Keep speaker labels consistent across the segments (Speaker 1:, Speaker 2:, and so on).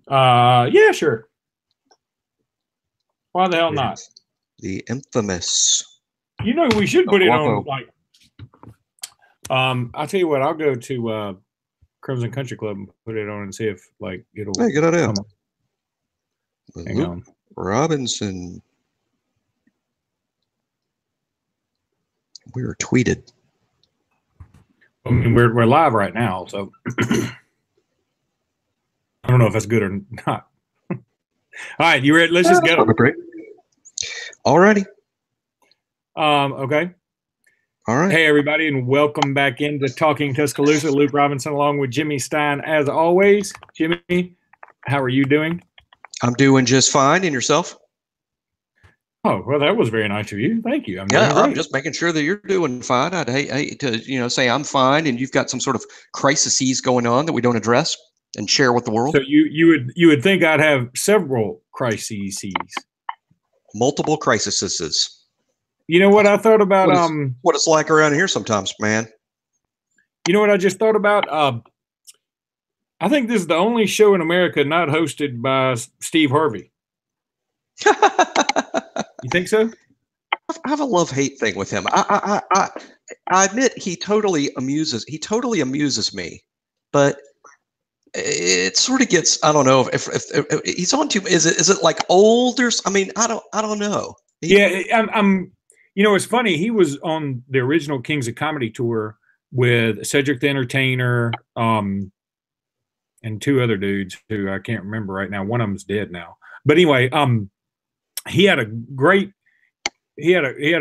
Speaker 1: Yeah, sure. Why the hell not?
Speaker 2: Yes. The infamous
Speaker 1: You know, we should put it on
Speaker 2: Guapo.
Speaker 1: like. I'll tell you what. I'll go to Crimson Country Club and put it on and see if like it'll
Speaker 2: Hey, good idea.
Speaker 1: come. Hang
Speaker 2: Luke
Speaker 1: on.
Speaker 2: Robinson. We were tweeted.
Speaker 1: I mean, we're live right now, so I don't know if that's good or not. All right, you ready? Let's just go.
Speaker 2: All righty.
Speaker 1: Okay.
Speaker 2: All right.
Speaker 1: Hey, everybody, and welcome back into Talking Tuscaloosa. Luke Robinson, along with Jimmy Stein, as always. Jimmy, how are you doing?
Speaker 2: I'm doing just fine. And yourself?
Speaker 1: Oh, well, that was very nice of you. Thank you.
Speaker 2: I'm just making sure that you're doing fine. I'd hate to, say I'm fine and you've got some sort of crises going on that we don't address and share with the world.
Speaker 1: So you would think I'd have several crises.
Speaker 2: Multiple crises.
Speaker 1: You know what I thought about?
Speaker 2: What it's like around here sometimes, man.
Speaker 1: You know what I just thought about? I think this is the only show in America not hosted by Steve Harvey. You think so?
Speaker 2: I have a love-hate thing with him. I admit he totally amuses me, but it sort of gets, I don't know if he's on too. Is it like old or? I mean, I don't know.
Speaker 1: I'm. You know, it's funny. He was on the original Kings of Comedy tour with Cedric the Entertainer, and two other dudes who I can't remember right now. One of them's dead now. But anyway, he had a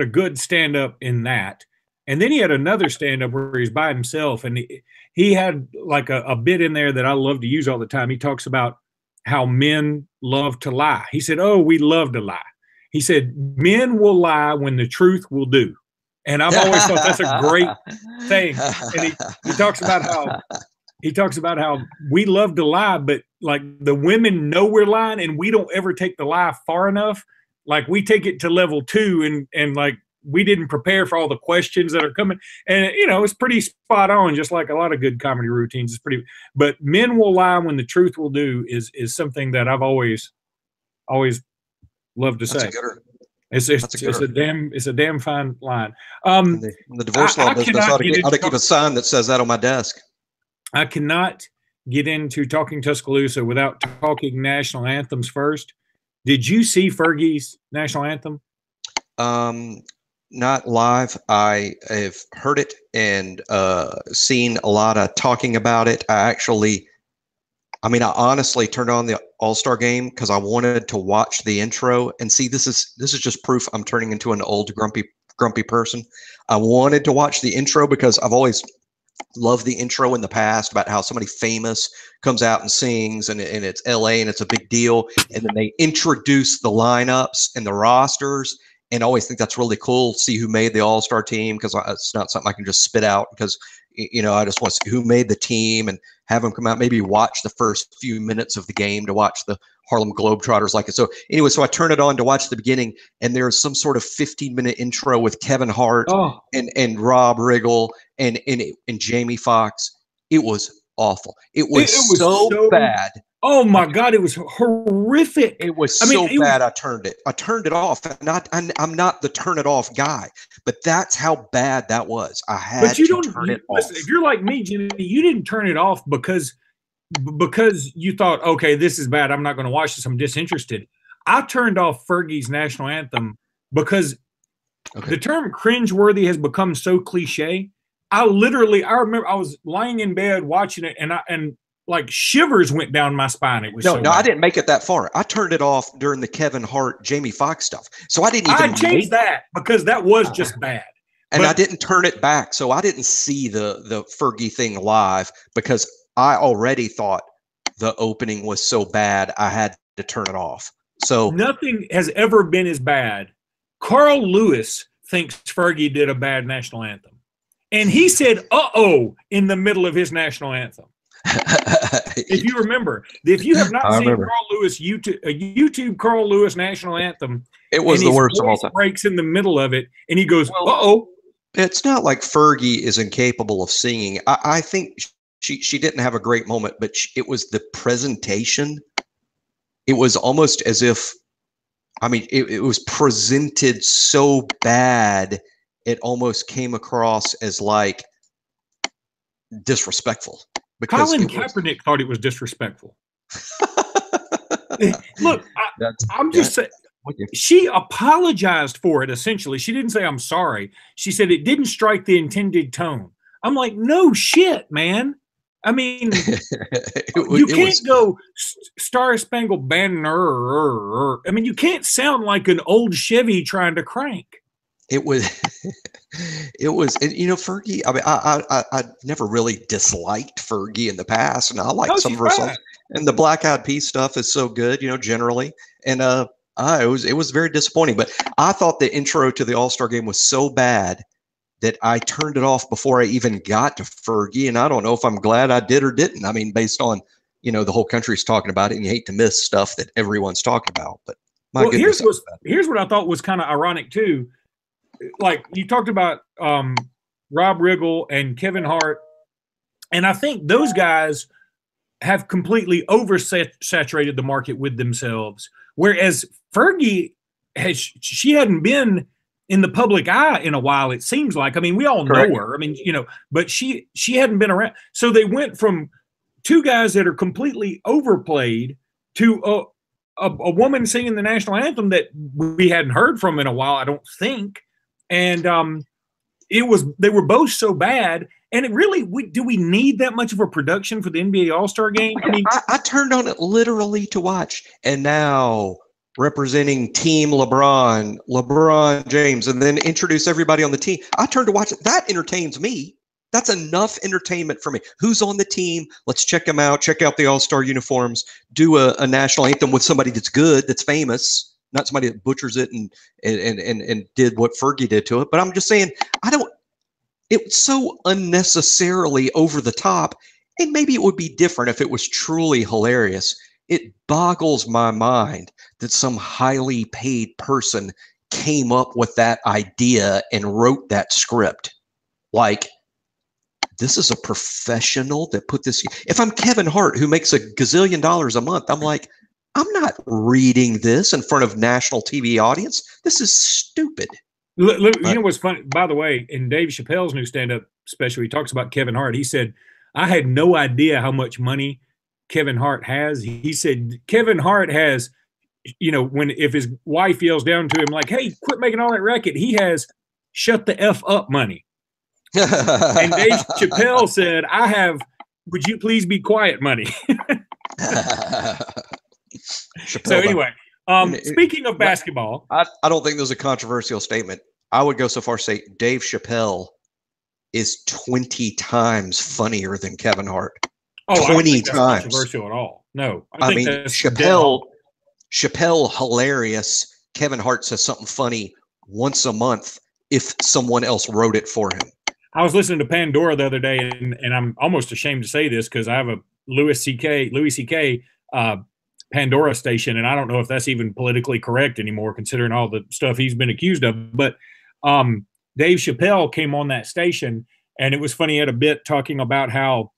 Speaker 1: good stand up in that. And then he had another stand up where he's by himself, and he had like a bit in there that I love to use all the time. He talks about how men love to lie. He said, "Oh, we love to lie." He said, "Men will lie when the truth will do." And I've always thought that's a great thing. And he talks about how we love to lie, but like the women know we're lying and we don't ever take the lie far enough. Like we take it to level 2 and like we didn't prepare for all the questions that are coming. And it's pretty spot on, just like a lot of good comedy routines. But men will lie when the truth will do is something that I've always loved to say. It's a damn fine line.
Speaker 2: In the divorce law business, I ought to keep a sign that says that on my desk.
Speaker 1: I cannot get into Talking Tuscaloosa without talking national anthems first. Did you see Fergie's national anthem?
Speaker 2: Not live. I have heard it and seen a lot of talking about it. I honestly turned on the All-Star game because I wanted to watch the intro and see. This is just proof I'm turning into an old grumpy person. I wanted to watch the intro because I've always loved the intro in the past about how somebody famous comes out and sings and it's LA and it's a big deal. And then they introduce the lineups and the rosters. And I always think that's really cool. See who made the All-Star team, because it's not something I can just spit out because, I just want to see who made the team and have them come out, maybe watch the first few minutes of the game to watch the Harlem Globetrotters like it. So anyway, so I turn it on to watch the beginning, and there's some sort of 15-minute intro with Kevin Hart and Rob Riggle and Jamie Foxx. It was awful. It was so bad.
Speaker 1: Oh my God, it was horrific.
Speaker 2: It was so bad. I turned it off, and I'm not the turn it off guy, but that's how bad that was. I had to turn it off.
Speaker 1: If you're like me, Jimmy, you didn't turn it off because you thought, okay, this is bad, I'm not going to watch this, I'm disinterested. I turned off Fergie's national anthem because the term cringeworthy has become so cliche. I remember I was lying in bed watching it, and like shivers went down my spine. It was
Speaker 2: no, I didn't make it that far. I turned it off during the Kevin Hart, Jamie Foxx stuff. So I didn't even
Speaker 1: change that because that was just bad.
Speaker 2: And I didn't turn it back. So I didn't see the Fergie thing live because I already thought the opening was so bad I had to turn it off. So
Speaker 1: nothing has ever been as bad. Carl Lewis thinks Fergie did a bad national anthem. And he said, "Uh-oh," in the middle of his national anthem. If you remember, if you have not seen Carl Lewis YouTube Carl Lewis national anthem,
Speaker 2: it was the worst of all time.
Speaker 1: Breaks in the middle of it, and he goes, "Uh-oh."
Speaker 2: It's not like Fergie is incapable of singing. I think she didn't have a great moment, but it was the presentation it was almost as if, I mean, it was presented so bad, it almost came across as like disrespectful. Because
Speaker 1: Colin Kaepernick thought it was disrespectful. Look, I'm just saying, she apologized for it, essentially. She didn't say, I'm sorry. She said it didn't strike the intended tone. I'm like, no shit, man. I mean, you can't go Star Spangled Banner. I mean, you can't sound like an old Chevy trying to crank.
Speaker 2: It was, Fergie, I mean, I never really disliked Fergie in the past, and I liked some of her songs. And the Black Eyed Peas stuff is so good, generally. And it was very disappointing. But I thought the intro to the All-Star Game was so bad that I turned it off before I even got to Fergie. And I don't know if I'm glad I did or didn't. I mean, based on, the whole country's talking about it, and you hate to miss stuff that everyone's talking about. But
Speaker 1: here's what I thought was kind of ironic too. Like you talked about Rob Riggle and Kevin Hart, and I think those guys have completely oversaturated the market with themselves. Whereas Fergie she hadn't been in the public eye in a while, it seems like. I mean, we all know her. I mean, but she hadn't been around. So they went from two guys that are completely overplayed to a woman singing the national anthem that we hadn't heard from in a while, I don't think. And they were both so bad. And it really, do we need that much of a production for the NBA All-Star Game? I mean,
Speaker 2: I turned on it literally to watch, and now representing Team LeBron James, and then introduce everybody on the team. I turned to watch it. That entertains me. That's enough entertainment for me. Who's on the team? Let's check them out. Check out the All-Star uniforms. Do a national anthem with somebody that's good, that's famous, not somebody that butchers it and did what Fergie did to it. But I'm just saying, it's so unnecessarily over the top, and maybe it would be different if it was truly hilarious. It boggles my mind that some highly paid person came up with that idea and wrote that script. Like, this is a professional that put this. If I'm Kevin Hart, who makes $1 gazillion a month, I'm like, I'm not reading this in front of national TV audience. This is stupid.
Speaker 1: You know what's funny? By the way, in Dave Chappelle's new stand-up special, he talks about Kevin Hart. He said, I had no idea how much money Kevin Hart has. He said, Kevin Hart has, if his wife yells down to him like, hey, quit making all that racket, he has shut the F up money. And Dave Chappelle said, I have, would you please be quiet money? So anyway, speaking of basketball,
Speaker 2: I don't think there's a controversial statement. I would go so far as to say Dave Chappelle is 20 times funnier than Kevin Hart.
Speaker 1: Oh,
Speaker 2: 20
Speaker 1: times.
Speaker 2: Not
Speaker 1: controversial at all. No,
Speaker 2: I mean Chappelle hilarious. Kevin Hart says something funny once a month if someone else wrote it for him.
Speaker 1: I was listening to Pandora the other day, and I'm almost ashamed to say this because I have a Louis C.K. Pandora station, and I don't know if that's even politically correct anymore, considering all the stuff he's been accused of. But Dave Chappelle came on that station, and it was funny. He had a bit talking about how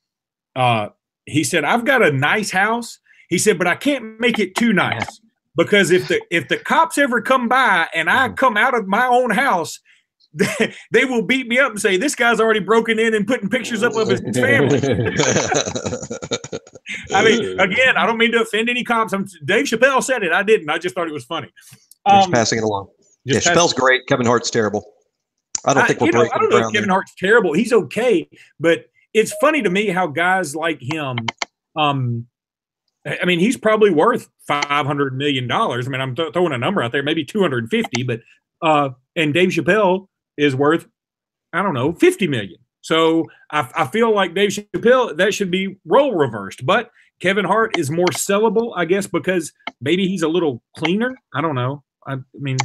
Speaker 1: he said, "I've got a nice house." He said, "But I can't make it too nice because if the cops ever come by and I come out of my own house, they will beat me up and say, this guy's already broken in and putting pictures up of his family." I mean, again, I don't mean to offend any cops. Dave Chappelle said it. I didn't. I just thought it was funny.
Speaker 2: Just passing it along. Yeah, Chappelle's great. Kevin Hart's terrible. I don't think we're breaking
Speaker 1: I don't know if Kevin Hart's terrible. He's okay. But it's funny to me how guys like him, I mean, he's probably worth $500 million. I mean, I'm throwing a number out there, maybe 250, but and Dave Chappelle is worth, I don't know, 50 million. So I feel like Dave Chappelle, that should be role reversed. But Kevin Hart is more sellable, I guess, because maybe he's a little cleaner. I don't know. I mean,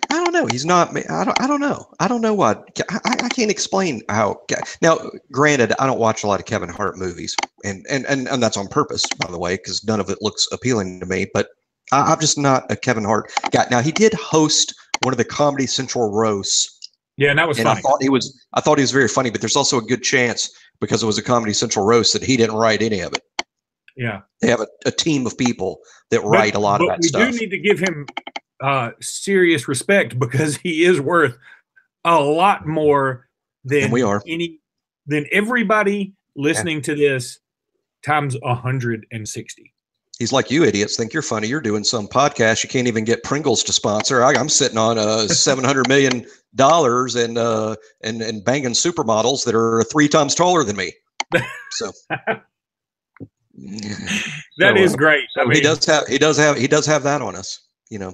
Speaker 2: I don't know. He's not. I don't know. I don't know what. I can't explain how. Now, granted, I don't watch a lot of Kevin Hart movies, and that's on purpose, by the way, because none of it looks appealing to me. But I'm just not a Kevin Hart guy. Now, he did host one of the Comedy Central roasts.
Speaker 1: Yeah, and that was funny.
Speaker 2: I thought he was very funny, but there's also a good chance, because it was a Comedy Central roast, that he didn't write any of it.
Speaker 1: Yeah.
Speaker 2: They have a team of people that write a lot of that stuff.
Speaker 1: We do need to give him serious respect because he is worth a lot more than
Speaker 2: we are.
Speaker 1: than everybody listening to this times 160.
Speaker 2: He's like, you idiots think you're funny. You're doing some podcast. You can't even get Pringles to sponsor. I'm sitting on $700 million and banging supermodels that are 3 times taller than me. So
Speaker 1: that is great.
Speaker 2: So he does have that on us, you know.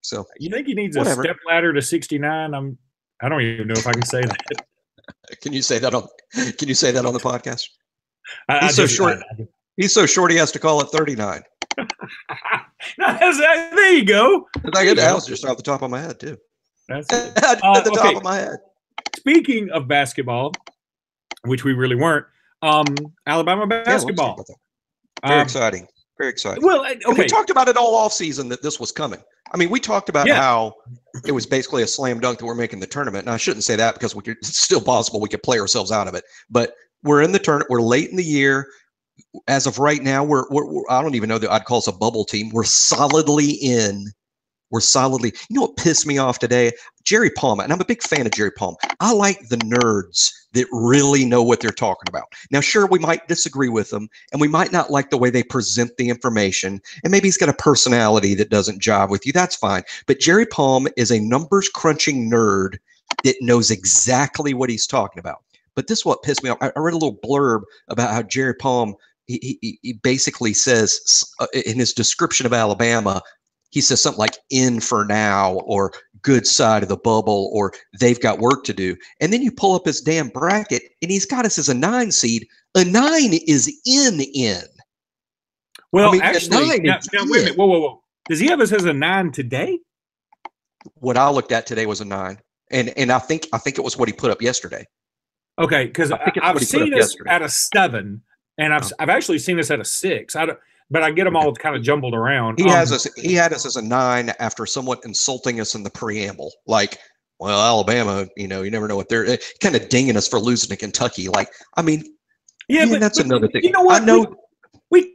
Speaker 2: So
Speaker 1: you think he needs a step ladder to 69? I don't even know if I can say that.
Speaker 2: Can you say that on the podcast?
Speaker 1: He's so short.
Speaker 2: He's so short he has to call it 39.
Speaker 1: There you go.
Speaker 2: That was just off the top of my head too.
Speaker 1: That's it.
Speaker 2: At the top of my head.
Speaker 1: Speaking of basketball, which we really weren't, Alabama basketball.
Speaker 2: Very exciting. Very exciting.
Speaker 1: Well, okay.
Speaker 2: And we talked about it all off season that this was coming. I mean, we talked about how it was basically a slam dunk that we're making the tournament. And I shouldn't say that because it's still possible we could play ourselves out of it. But we're in the tournament. We're late in the year. As of right now, we're I don't even know that I'd call us a bubble team. We're solidly in. You know what pissed me off today? Jerry Palm, and I'm a big fan of Jerry Palm. I like the nerds that really know what they're talking about. Now, sure, we might disagree with them, and we might not like the way they present the information, and maybe he's got a personality that doesn't jive with you. That's fine. But Jerry Palm is a numbers crunching nerd that knows exactly what he's talking about. But this is what pissed me off. I read a little blurb about how Jerry Palm, he basically says in his description of Alabama, he says something like in for now or good side of the bubble or they've got work to do. And then you pull up his damn bracket and he's got us as a 9 seed. A 9 is in.
Speaker 1: Well, I mean, actually, now wait a minute. Whoa. Does he have us as a 9 today?
Speaker 2: What I looked at today was a 9. And I think it was what he put up yesterday.
Speaker 1: Okay, because I've seen us at a 7, and I've actually seen us at a 6. But I get them all kind of jumbled around.
Speaker 2: He had us as a 9 after somewhat insulting us in the preamble. Like, well, Alabama, you never know what they're kind of dinging us for losing to Kentucky. Like, I mean, but that's another thing.
Speaker 1: You know what? I know we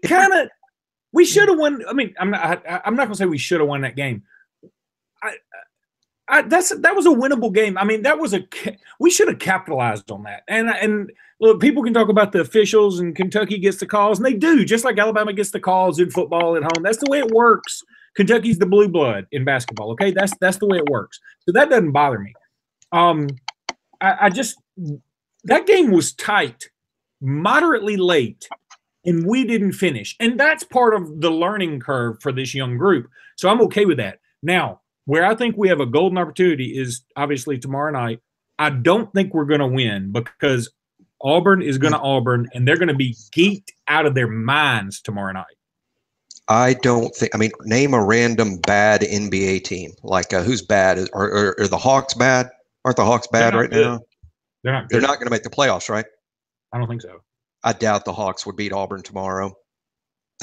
Speaker 1: should have won. I mean, I'm not going to say we should have won that game. That was a winnable game. I mean, we should have capitalized on that. And look, people can talk about the officials and Kentucky gets the calls, and they do, just like Alabama gets the calls in football at home. That's the way it works. Kentucky's the blue blood in basketball. Okay, that's the way it works. So that doesn't bother me. That game was tight, moderately late, and we didn't finish. And that's part of the learning curve for this young group. So I'm okay with that. Now, where I think we have a golden opportunity is obviously tomorrow night. I don't think we're going to win because Auburn is going to Auburn, and they're going to be geeked out of their minds tomorrow night.
Speaker 2: I don't think – I mean, name a random bad NBA team. Like who's bad? Are the Hawks bad? Aren't the Hawks bad right now?
Speaker 1: They're not good.
Speaker 2: They're not going to make the playoffs, right?
Speaker 1: I don't think so.
Speaker 2: I doubt the Hawks would beat Auburn tomorrow.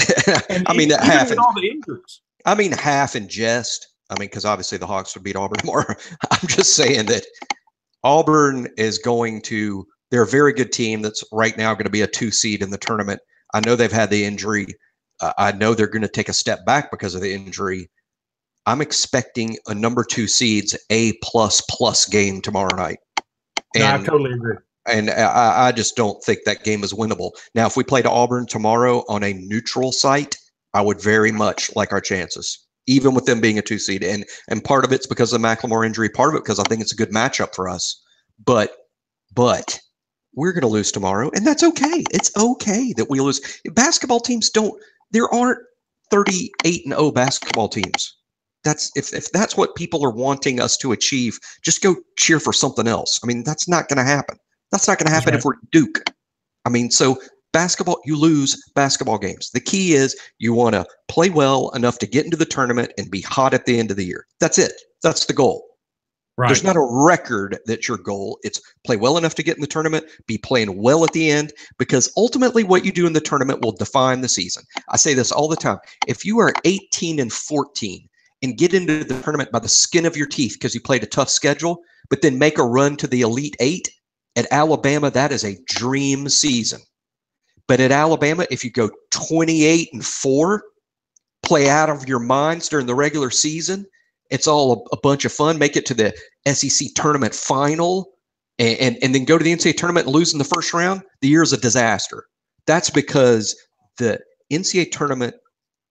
Speaker 1: I mean, half in all the injuries.
Speaker 2: I mean, half in jest. I mean, because obviously the Hawks would beat Auburn more. I'm just saying that Auburn is going to – they're a very good team that's right now going to be a 2 seed in the tournament. I know they've had the injury. I know they're going to take a step back because of the injury. I'm expecting a number 2 seeds A++ game tomorrow night.
Speaker 1: And I totally agree.
Speaker 2: And I just don't think that game is winnable. Now, if we played Auburn tomorrow on a neutral site, I would very much like our chances, even with them being a 2 seed. And part of it's because of the McLemore injury, part of it because I think it's a good matchup for us. But we're going to lose tomorrow, and that's okay. It's okay that we lose. Basketball teams there aren't 38-0 basketball teams. That's if that's what people are wanting us to achieve, just go cheer for something else. I mean, that's not going to happen. That's not going to happen if we're Duke. I mean, so basketball, you lose basketball games. The key is you want to play well enough to get into the tournament and be hot at the end of the year. That's it. That's the goal. Right. There's not a record that's your goal. It's play well enough to get in the tournament, be playing well at the end, because ultimately what you do in the tournament will define the season. I say this all the time. If you are 18-14 and get into the tournament by the skin of your teeth because you played a tough schedule, but then make a run to the Elite Eight at Alabama, that is a dream season. But at Alabama, if you go 28-4, play out of your minds during the regular season, it's all a bunch of fun. Make it to the SEC tournament final, and then go to the NCAA tournament and lose in the first round. The year is a disaster. That's because the NCAA tournament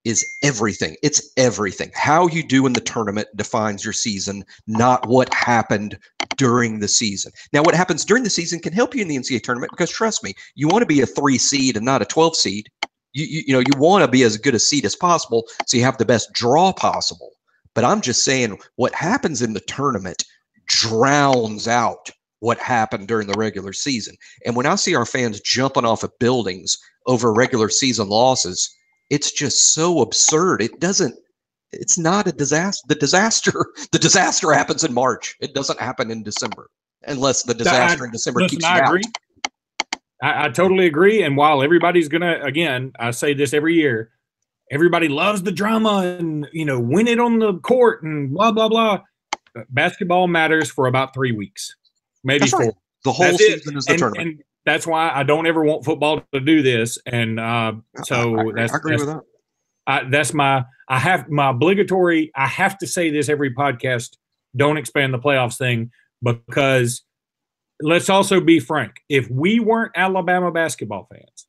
Speaker 2: is everything. It's everything. How you do in the tournament defines your season, not what happened during the season. Now, what happens during the season can help you in the NCAA tournament because, trust me, you want to be a 3 seed and not a 12 seed. You want to be as good a seed as possible so you have the best draw possible. But I'm just saying what happens in the tournament drowns out what happened during the regular season. And when I see our fans jumping off of buildings over regular season losses, it's just so absurd. It's not a disaster. The disaster happens in March. It doesn't happen in December unless the disaster in December keeps you out.
Speaker 1: Agree. I totally agree. And while everybody's going to, again, I say this every year, everybody loves the drama and, win it on the court and blah, blah, blah. Basketball matters for about 3 weeks, maybe 4.
Speaker 2: Right. The whole season is the tournament.
Speaker 1: And that's why I don't ever want football to do this. And so I agree with that. That's my obligatory, I have to say this every podcast, don't expand the playoffs thing, because let's also be frank. If we weren't Alabama basketball fans,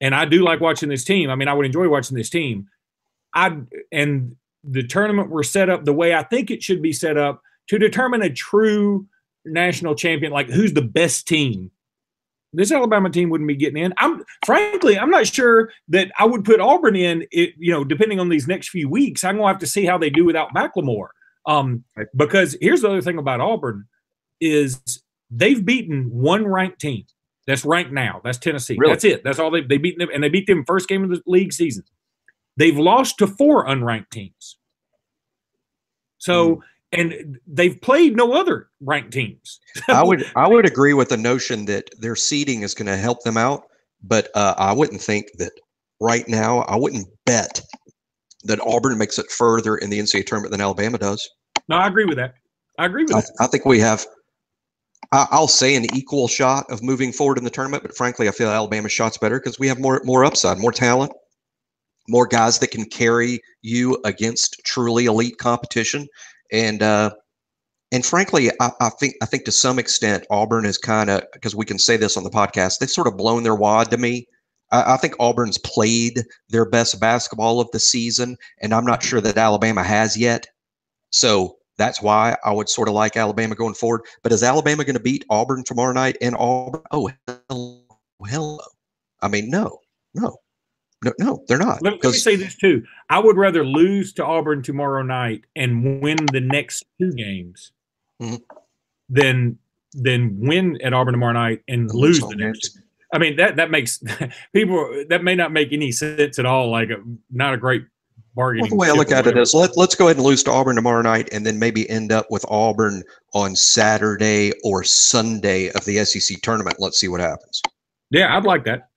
Speaker 1: and I do like watching this team, I would enjoy watching this team, and the tournament were set up the way I think it should be set up to determine a true national champion, like who's the best team, this Alabama team wouldn't be getting in. I'm not sure that I would put Auburn in. Depending on these next few weeks, I'm gonna have to see how they do without McLemore. Because here's the other thing about Auburn is they've beaten one ranked team that's ranked now. That's Tennessee. Really? That's it. That's all they beat them, and they beat them first game of the league season. They've lost to 4 unranked teams. So. And they've played no other ranked teams.
Speaker 2: I would agree with the notion that their seeding is going to help them out, but I wouldn't think that right now. I wouldn't bet that Auburn makes it further in the NCAA tournament than Alabama does.
Speaker 1: No, I agree with that. I
Speaker 2: think we have. I'll say an equal shot of moving forward in the tournament, but frankly, I feel Alabama's shot's better because we have more upside, more talent, more guys that can carry you against truly elite competition. And frankly, I think to some extent Auburn is kind of, because we can say this on the podcast, they've sort of blown their wad to me. I think Auburn's played their best basketball of the season, and I'm not sure that Alabama has yet. So that's why I would sort of like Alabama going forward. But is Alabama going to beat Auburn tomorrow night in Auburn? Oh, hell no. No, they're not.
Speaker 1: Let me say this too. I would rather lose to Auburn tomorrow night and win the next 2 games than win at Auburn tomorrow night and lose the next. That makes people, that may not make any sense at all. Like not a great bargaining.
Speaker 2: Well, the way I look at it is let's go ahead and lose to Auburn tomorrow night and then maybe end up with Auburn on Saturday or Sunday of the SEC tournament. Let's see what happens.
Speaker 1: Yeah, I'd like that.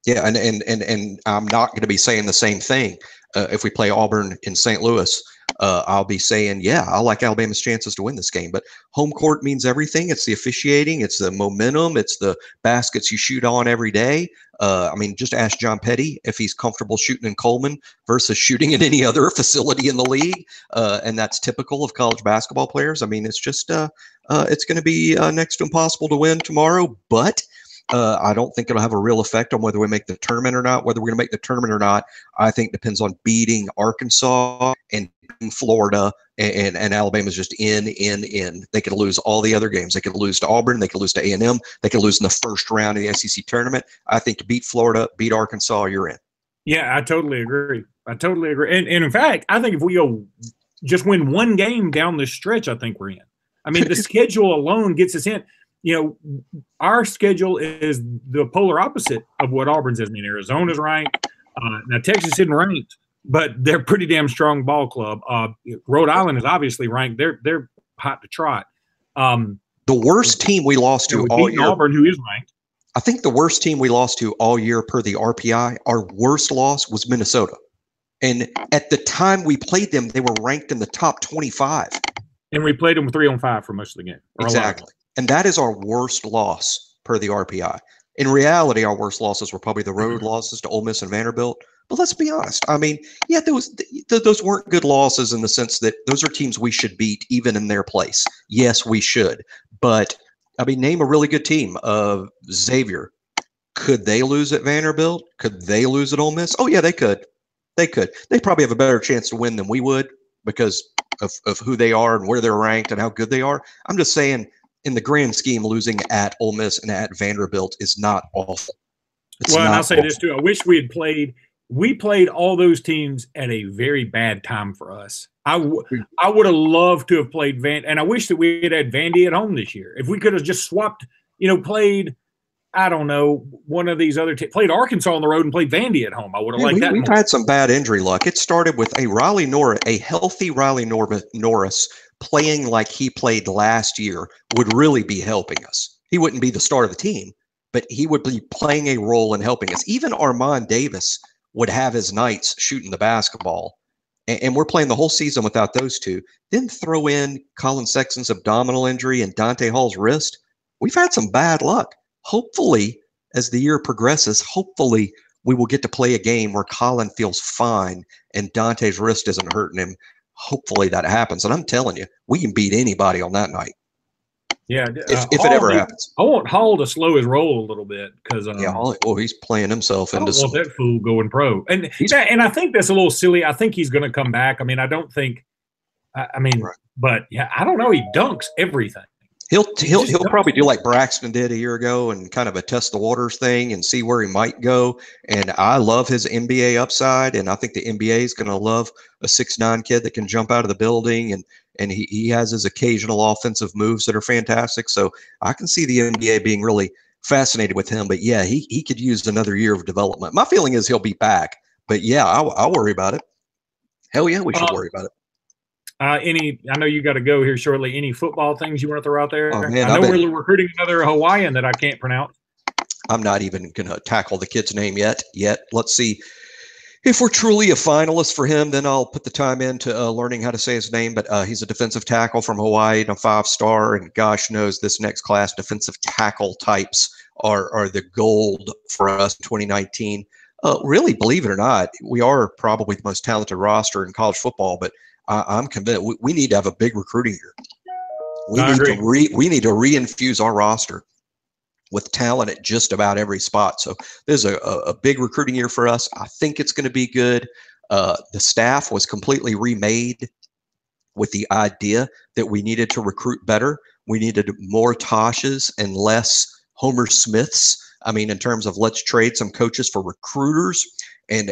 Speaker 2: Yeah, and I'm not going to be saying the same thing if we play Auburn in St. Louis. I'll be saying, yeah, I like Alabama's chances to win this game. But home court means everything. It's the officiating. It's the momentum. It's the baskets you shoot on every day. Just ask John Petty if he's comfortable shooting in Coleman versus shooting in any other facility in the league. And that's typical of college basketball players. It's just it's going to be next to impossible to win tomorrow. But I don't think it'll have a real effect on whether we make the tournament or not. Whether we're going to make the tournament or not, I think depends on beating Arkansas and beating Florida, and Alabama's just in. They could lose all the other games. They could lose to Auburn. They could lose to A&M. They could lose in the first round of the SEC tournament. I think to beat Florida, beat Arkansas, you're in.
Speaker 1: Yeah, I totally agree. And in fact, I think if we go just win 1 game down the stretch, I think we're in. The schedule alone gets us in. Our schedule is the polar opposite of what Auburn's is. Arizona's ranked. Now, Texas isn't ranked, but they're pretty damn strong ball club. Rhode Island is obviously ranked. They're hot to trot.
Speaker 2: The worst team we lost to all year.
Speaker 1: Auburn, who is ranked.
Speaker 2: I think the worst team we lost to all year per the RPI, our worst loss was Minnesota. And at the time we played them, they were ranked in the top 25.
Speaker 1: And we played them 3-on-5 for most of the game.
Speaker 2: Exactly. And that is our worst loss per the RPI. In reality, our worst losses were probably the road losses to Ole Miss and Vanderbilt. But let's be honest. I mean, yeah, those weren't good losses in the sense that those are teams we should beat even in their place. Yes, we should. But, I mean, name a really good team. Xavier. Could they lose at Vanderbilt? Could they lose at Ole Miss? Oh, yeah, they could. They could. They probably have a better chance to win than we would because of who they are and where they're ranked and how good they are. I'm just saying, in the grand scheme, losing at Ole Miss and at Vanderbilt is not awful.
Speaker 1: Well, and I'll say this too. I wish we had played. We played all those teams at a very bad time for us. I would have loved to have played and I wish that we had Vandy at home this year. If we could have just swapped, played, I don't know, one of these other teams, played Arkansas on the road and played Vandy at home. I would have liked that.
Speaker 2: We've had some bad injury luck. It started with a healthy Riley Norris playing like he played last year would really be helping us. He wouldn't be the star of the team, but he would be playing a role in helping us. Even Armand Davis would have his nights shooting the basketball. And we're playing the whole season without those two. Then throw in Colin Sexton's abdominal injury and Dante Hall's wrist. We've had some bad luck. Hopefully, as the year progresses, hopefully we will get to play a game where Colin feels fine and Dante's wrist isn't hurting him. Hopefully that happens. And I'm telling you, we can beat anybody on that night.
Speaker 1: Yeah,
Speaker 2: if it ever happens.
Speaker 1: I want Hall to slow his roll a little bit because
Speaker 2: he's playing himself into.
Speaker 1: I don't want that fool going pro, and I think that's a little silly. I think he's going to come back. I mean, I don't think. Right. But yeah, I don't know. He dunks everything.
Speaker 2: He'll probably do like Braxton did a year ago and kind of a test the waters thing and see where he might go. And I love his NBA upside, and I think the NBA is going to love a 6'9" kid that can jump out of the building and he has his occasional offensive moves that are fantastic. So I can see the NBA being really fascinated with him. But yeah, he could use another year of development. My feeling is he'll be back. But yeah, I'll worry about it. Hell yeah, we should worry about it.
Speaker 1: I know you got to go here shortly. Any football things you want to throw out there?
Speaker 2: Oh, man,
Speaker 1: I know we're recruiting another Hawaiian that I can't pronounce.
Speaker 2: I'm not even going to tackle the kid's name yet. Let's see. If we're truly a finalist for him, then I'll put the time into learning how to say his name. But he's a defensive tackle from Hawaii and a 5-star. And gosh knows this next class defensive tackle types are the gold for us in 2019. Really, believe it or not, we are probably the most talented roster in college football. But I'm convinced we need to have a big recruiting year. We need to reinfuse our roster with talent at just about every spot. So there's a big recruiting year for us. I think it's going to be good. The staff was completely remade with the idea that we needed to recruit better. We needed more Toshes and less Homer Smiths. I mean, in terms of let's trade some coaches for recruiters and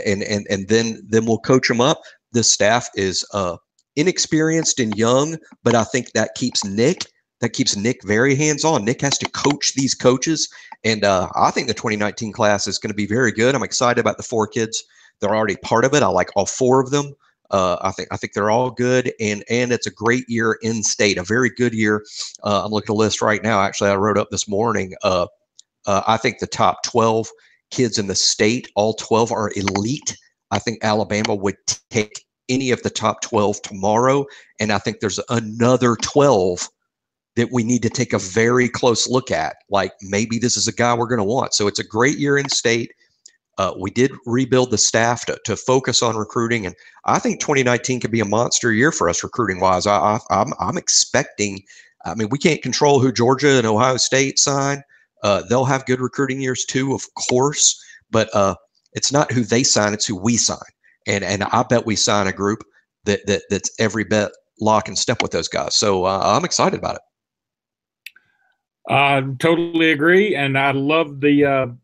Speaker 2: then we'll coach them up. The staff is inexperienced and young, but I think that keeps Nick very hands-on. Nick has to coach these coaches, and I think the 2019 class is going to be very good. I'm excited about the 4 kids that are already part of it. I like all 4 of them. I think they're all good, and it's a great year in state, a very good year. I'm looking at the list right now. Actually, I wrote up this morning. I think the top 12 kids in the state, all 12 are elite. I think Alabama would take any of the top 12 tomorrow, and I think there's another 12 that we need to take a very close look at. Like maybe this is a guy we're going to want. So it's a great year in state. We did rebuild the staff to focus on recruiting, and I think 2019 could be a monster year for us recruiting wise. I'm expecting. I mean, we can't control who Georgia and Ohio State sign. They'll have good recruiting years too, of course, but it's not who they sign; it's who we sign. And I bet we sign a group that's every bit lock and step with those guys. So I'm excited about it.
Speaker 1: I totally agree, and I love the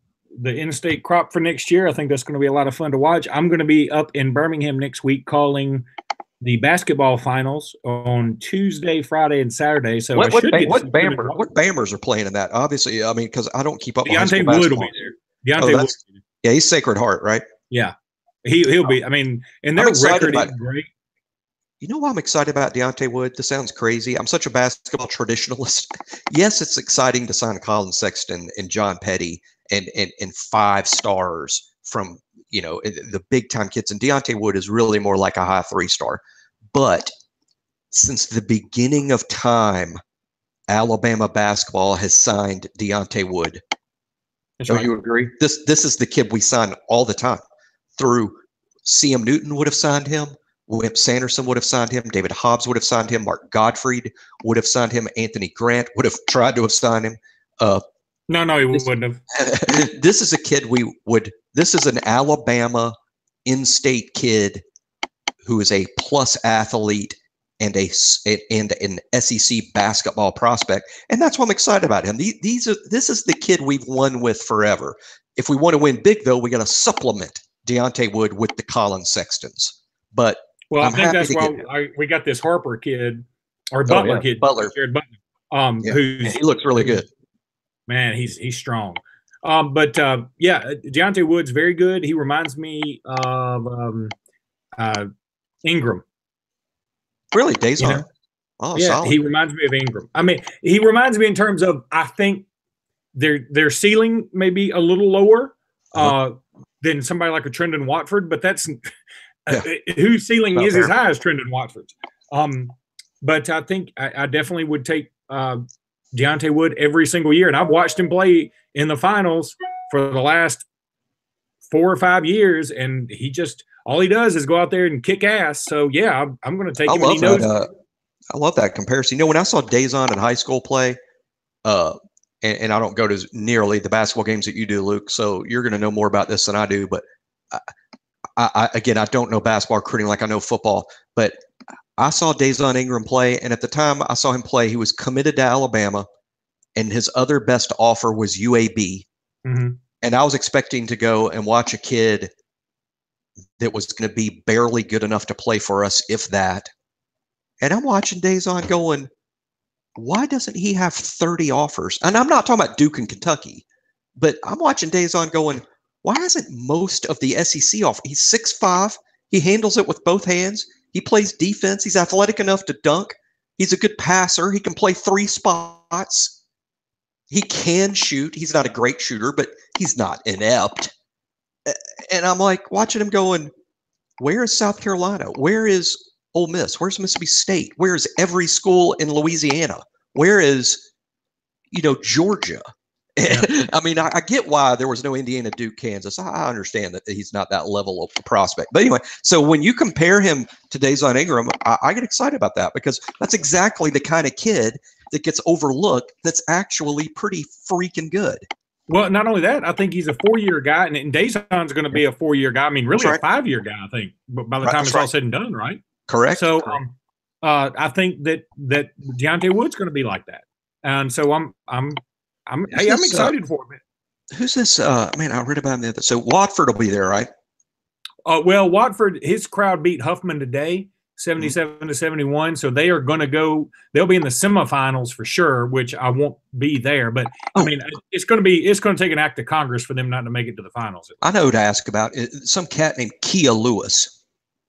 Speaker 1: in-state crop for next year. I think that's going to be a lot of fun to watch. I'm going to be up in Birmingham next week calling the basketball finals on Tuesday, Friday, and Saturday. So
Speaker 2: what Bammers are playing in that? Obviously, I mean, because I don't keep up.
Speaker 1: Deontay Wood will be there. Deontay Wood.
Speaker 2: Yeah, he's Sacred Heart, right?
Speaker 1: Yeah, he'll be. I mean, and their record is great.
Speaker 2: You know why I'm excited about Deontay Wood? This sounds crazy. I'm such a basketball traditionalist. Yes, it's exciting to sign Colin Sexton and John Petty and 5 stars from, the big time kids. And Deontay Wood is really more like a high 3-star. But since the beginning of time, Alabama basketball has signed Deontay Wood.
Speaker 1: That's
Speaker 2: Don't
Speaker 1: right.
Speaker 2: you agree? This is the kid we sign all the time. Through CM Newton would have signed him. Wimp Sanderson would have signed him. David Hobbs would have signed him. Mark Gottfried would have signed him. Anthony Grant would have tried to have signed him.
Speaker 1: No, he
Speaker 2: This,
Speaker 1: wouldn't have.
Speaker 2: this is a kid we would. This is an Alabama in-state kid who is a plus athlete and an SEC basketball prospect, and that's why I'm excited about him. This is the kid we've won with forever. If we want to win big, though, we got to supplement Deontay Wood with the Colin Sextons. But
Speaker 1: Well,
Speaker 2: I'm
Speaker 1: I think
Speaker 2: happy
Speaker 1: that's why we got this Harper kid or Butler kid, Jared Butler,
Speaker 2: he looks really good.
Speaker 1: Man, he's strong. Deontay Wood's very good. He reminds me of Ingram.
Speaker 2: Really, Days on.
Speaker 1: You know?
Speaker 2: Oh,
Speaker 1: yeah,
Speaker 2: solid.
Speaker 1: he reminds me of Ingram. I mean, he reminds me in terms of I think their ceiling may be a little lower than somebody like a Trendon Watford, but that's whose ceiling is as high as Trendon Watford's. But I think I definitely would take Deontay Wood every single year, and I've watched him play in the finals for the last 4 or 5 years, and he just all he does is go out there and kick ass. So yeah, I'm going to take him.
Speaker 2: I love that comparison. You know, when I saw Dazon in high school play, and I don't go to nearly the basketball games that you do, Luke, so you're going to know more about this than I do. But I don't know basketball recruiting like I know football. But I saw Dazon Ingram play, and at the time I saw him play, he was committed to Alabama, and his other best offer was UAB.
Speaker 1: Mm-hmm.
Speaker 2: And I was expecting to go and watch a kid that was going to be barely good enough to play for us, if that. And I'm watching Dazon going, why doesn't he have 30 offers? And I'm not talking about Duke and Kentucky, but I'm watching Dazon going, why hasn't most of the SEC offer? He's 6'5". He handles it with both hands. He plays defense. He's athletic enough to dunk. He's a good passer. He can play 3 spots. He can shoot. He's not a great shooter, but he's not inept. And I'm like watching him going, where is South Carolina? Where is Ole Miss? Where's Mississippi State? Where's every school in Louisiana? Where is, Georgia? Yeah. I mean, I get why there was no Indiana, Duke, Kansas. I understand that he's not that level of prospect. But anyway, so when you compare him to Dazon Ingram, I get excited about that because that's exactly the kind of kid that gets overlooked that's actually pretty freaking good.
Speaker 1: Well, not only that, I think he's a 4-year guy, and Dazon's going to be a 4-year guy. I mean, really a 5-year guy, I think, but by the time it's all said and done, right?
Speaker 2: Correct.
Speaker 1: So I think that Deontay Wood's going to be like that, and so I'm excited for him.
Speaker 2: Who's this? Man, I read about him the other. So Watford will be there, right?
Speaker 1: Well, Watford, his crowd beat Huffman today, 77-71. So they are going to go. They'll be in the semifinals for sure, which I won't be there. But I mean, it's going to take an act of Congress for them not to make it to the finals.
Speaker 2: I know who to ask about. Some cat named Kia Lewis.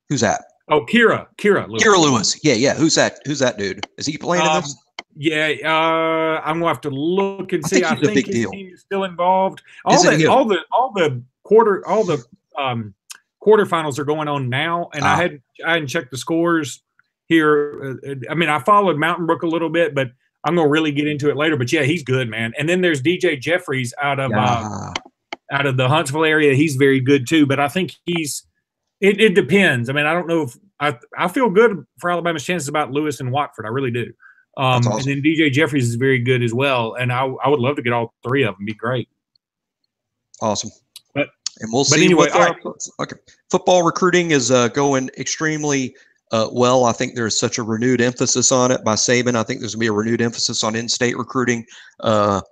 Speaker 2: Who's that?
Speaker 1: Oh, Kira Lewis.
Speaker 2: Kira Lewis. Yeah. Who's that dude? Is he playing in this?
Speaker 1: Yeah, I'm gonna have to look and see. I think his team is still involved. All the quarterfinals are going on now, and I hadn't checked the scores here. I mean, I followed Mountain Brook a little bit, but I'm gonna really get into it later. But yeah, he's good, man. And then there's DJ Jeffries out of the Huntsville area. He's very good too. But I think it depends. I mean, I don't know if I feel good for Alabama's chances about Lewis and Watford. I really do. Awesome. And then DJ Jeffries is very good as well. And I would love to get all 3 of them. It'd be great.
Speaker 2: Awesome.
Speaker 1: And
Speaker 2: we'll see.
Speaker 1: Anyway,
Speaker 2: okay. Football recruiting is going extremely well. I think there's such a renewed emphasis on it by Saban. I think there's going to be a renewed emphasis on in-state recruiting. And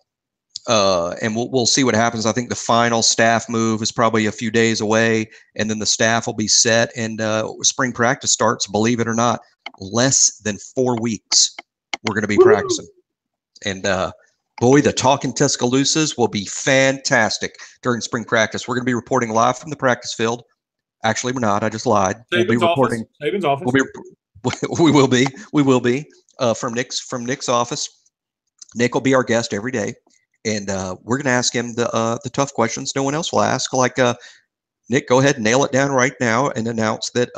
Speaker 2: we'll see what happens. I think the final staff move is probably a few days away, and then the staff will be set. And spring practice starts, believe it or not, less than 4 weeks. We're going to be practicing. And boy, the Talking Tuscaloosas will be fantastic during spring practice. We're going to be reporting live from the practice field. Actually, we're not. I just lied.
Speaker 1: We'll be reporting. Saban's office.
Speaker 2: We will be from Nick's office. Nick will be our guest every day. And we're going to ask him the tough questions no one else will ask. Like, Nick, go ahead and nail it down right now and announce that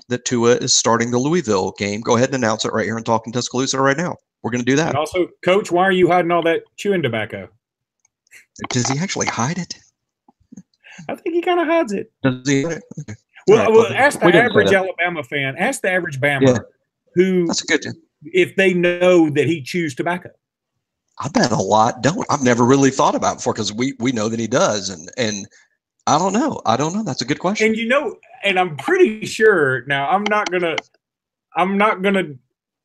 Speaker 2: that Tua is starting the Louisville game. Go ahead and announce it right here in Talking Tuscaloosa right now. We're going to do that.
Speaker 1: And also, Coach, why are you hiding all that chewing tobacco?
Speaker 2: Does he actually hide it?
Speaker 1: I think he kind of hides it.
Speaker 2: Does he? Okay.
Speaker 1: Well, ask the
Speaker 3: We didn't say
Speaker 1: average
Speaker 3: that.
Speaker 1: Alabama fan. Ask the average Bama
Speaker 2: Yeah.
Speaker 1: who,
Speaker 2: That's a good.
Speaker 1: if they know that he chews tobacco.
Speaker 2: I bet a lot don't. I've never really thought about it before because we know that he does, and I don't know. That's a good question.
Speaker 1: And and I'm pretty sure now. I'm not gonna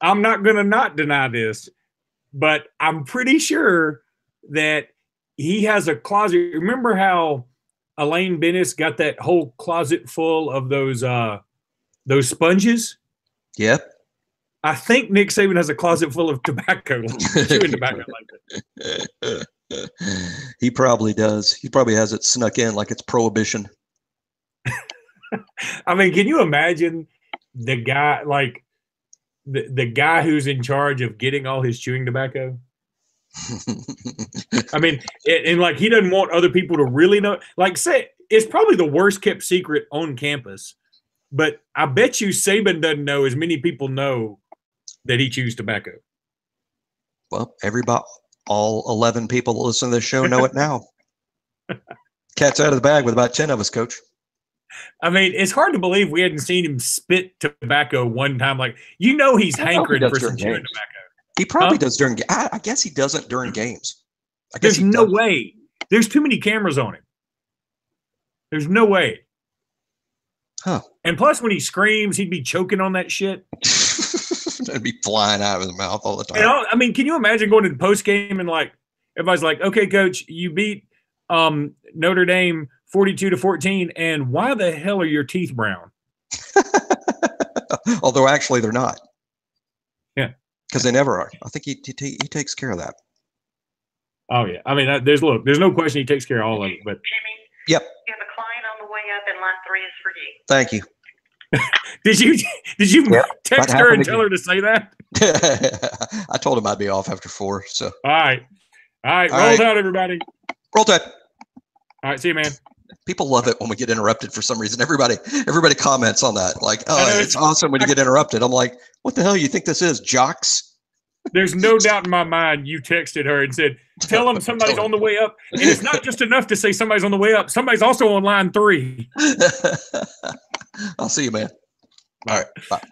Speaker 1: not deny this, but I'm pretty sure that he has a closet. Remember how Elaine Bennis got that whole closet full of those sponges?
Speaker 2: Yep.
Speaker 1: I think Nick Saban has a closet full of tobacco, chewing tobacco like that.
Speaker 2: He probably does. He probably has it snuck in like it's prohibition.
Speaker 1: I mean, can you imagine the guy, like the guy who's in charge of getting all his chewing tobacco? I mean, and like he doesn't want other people to really know. Like, say it's probably the worst kept secret on campus, but I bet you Saban doesn't know as many people know that he chews tobacco.
Speaker 2: Well, all 11 people that listen to this show know it now. Cat's out of the bag with about 10 of us, Coach.
Speaker 1: I mean, it's hard to believe we hadn't seen him spit tobacco one time. Like, he's hankering for some chewing tobacco.
Speaker 2: He probably does during. I guess he doesn't during games. I guess
Speaker 1: There's no way. There's too many cameras on him. There's no way.
Speaker 2: Huh.
Speaker 1: And plus, when he screams, he'd be choking on that shit.
Speaker 2: It'd be flying out of his mouth all the time.
Speaker 1: And I mean, can you imagine going to the post game and like everybody's like, "Okay, coach, you beat Notre Dame 42-14, and why the hell are your teeth brown?"
Speaker 2: Although actually they're not.
Speaker 1: Yeah,
Speaker 2: because they never are. I think he takes care of that.
Speaker 1: Oh yeah, I mean, there's no question he takes care of all of it. But
Speaker 4: Jimmy,
Speaker 2: yep,
Speaker 4: you have a client on the way up, and line 3 is for you.
Speaker 2: Thank you.
Speaker 1: Did you text her and tell her to say that?
Speaker 2: I told him I'd be off after 4. So
Speaker 1: all right, roll out, everybody.
Speaker 2: Roll Tide.
Speaker 1: All right, see you, man.
Speaker 2: People love it when we get interrupted for some reason. Everybody comments on that. Like, oh, it's awesome when you get interrupted. I'm like, what the hell you think this is, jocks?
Speaker 1: There's no doubt in my mind you texted her and said, tell them somebody's on the way up. And it's not just enough to say somebody's on the way up. Somebody's also on line 3.
Speaker 2: I'll see you, man. All right. Bye.